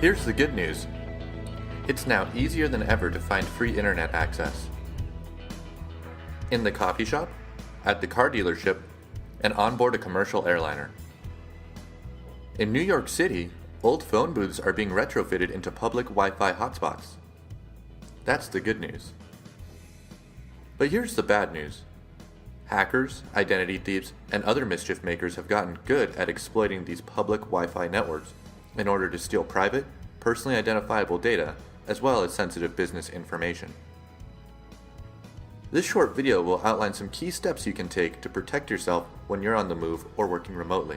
Here's the good news. It's now easier than ever to find free internet access. In the coffee shop, at the car dealership, and on board a commercial airliner. In New York City, old phone booths are being retrofitted into public Wi-Fi hotspots. That's the good news. But here's the bad news. Hackers, identity thieves, and other mischief makers have gotten good at exploiting these public Wi-Fi networks in order to steal private, personally identifiable data, as well as sensitive business information. This short video will outline some key steps you can take to protect yourself when you're on the move or working remotely.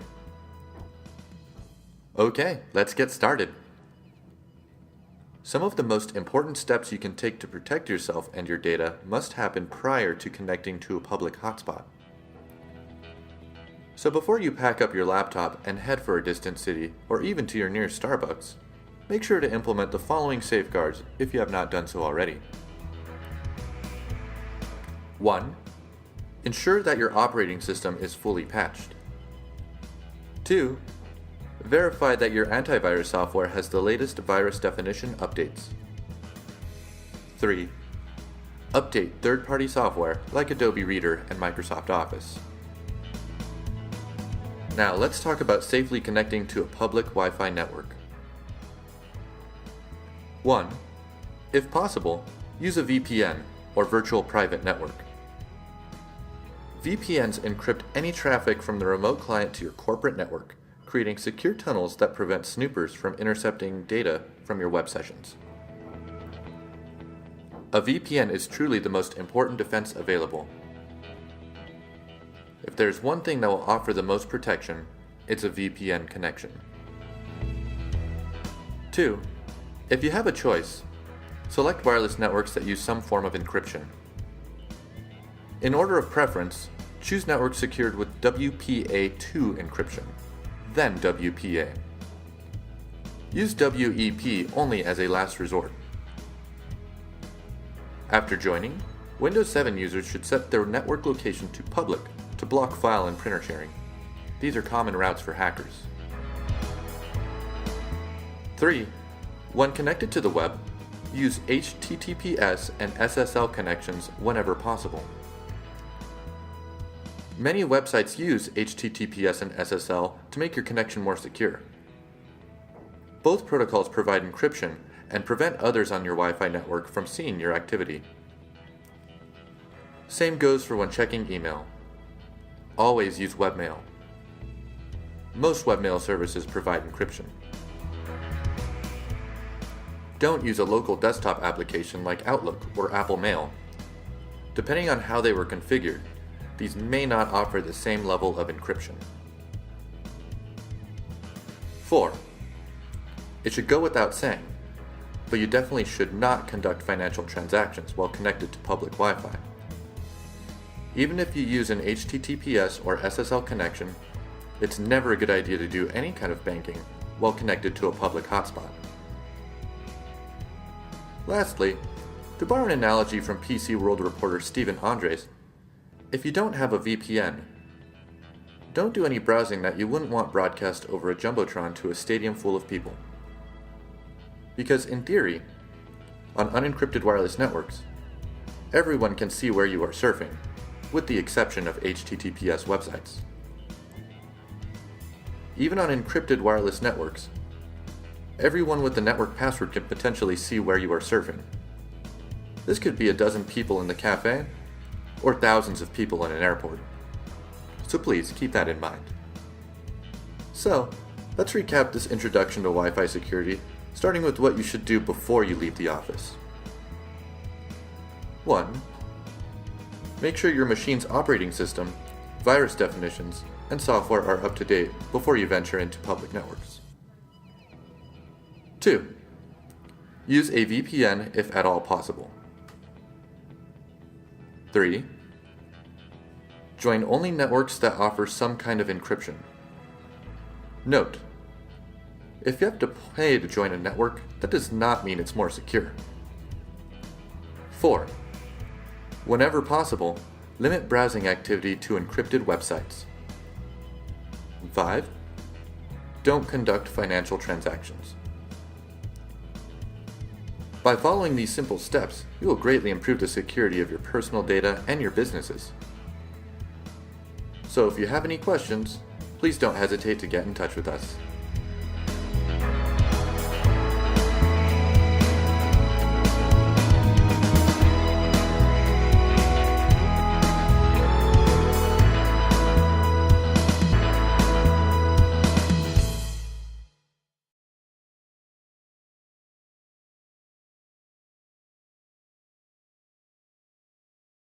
Okay, let's get started. Some of the most important steps you can take to protect yourself and your data must happen prior to connecting to a public hotspot. So before you pack up your laptop and head for a distant city or even to your nearest Starbucks, make sure to implement the following safeguards if you have not done so already. 1. Ensure that your operating system is fully patched. 2. Verify that your antivirus software has the latest virus definition updates. 3. Update third-party software like Adobe Reader and Microsoft Office. Now let's talk about safely connecting to a public Wi-Fi network. 1. If possible, use a VPN or virtual private network. VPNs encrypt any traffic from the remote client to your corporate network, creating secure tunnels that prevent snoopers from intercepting data from your web sessions. A VPN is truly the most important defense available. If there's one thing that will offer the most protection, it's a VPN connection. 2. If you have a choice, select wireless networks that use some form of encryption. In order of preference, choose networks secured with WPA2 encryption, then WPA. Use WEP only as a last resort. After joining, Windows 7 users should set their network location to public to block file and printer sharing. These are common routes for hackers. 3. When connected to the web, use HTTPS and SSL connections whenever possible. Many websites use HTTPS and SSL to make your connection more secure. Both protocols provide encryption and prevent others on your Wi-Fi network from seeing your activity. Same goes for when checking email. Always use webmail. Most webmail services provide encryption. Don't use a local desktop application like Outlook or Apple Mail. Depending on how they were configured, these may not offer the same level of encryption. 4. It should go without saying, but you definitely should not conduct financial transactions while connected to public Wi-Fi. Even if you use an HTTPS or SSL connection, it's never a good idea to do any kind of banking while connected to a public hotspot. Lastly, to borrow an analogy from PC World reporter Stephen Andres, if you don't have a VPN, don't do any browsing that you wouldn't want broadcast over a jumbotron to a stadium full of people. Because in theory, on unencrypted wireless networks, everyone can see where you are surfing, with the exception of HTTPS websites. Even on encrypted wireless networks, everyone with the network password can potentially see where you are surfing. This could be a dozen people in the cafe, or thousands of people in an airport. So please keep that in mind. So, let's recap this introduction to Wi-Fi security, starting with what you should do before you leave the office. 1. Make sure your machine's operating system, virus definitions, and software are up to date before you venture into public networks. 2. Use a VPN if at all possible. 3. Join only networks that offer some kind of encryption. Note: if you have to pay to join a network, that does not mean it's more secure. 4. Whenever possible, limit browsing activity to encrypted websites. 5. Don't conduct financial transactions. By following these simple steps, you will greatly improve the security of your personal data and your businesses. So if you have any questions, please don't hesitate to get in touch with us.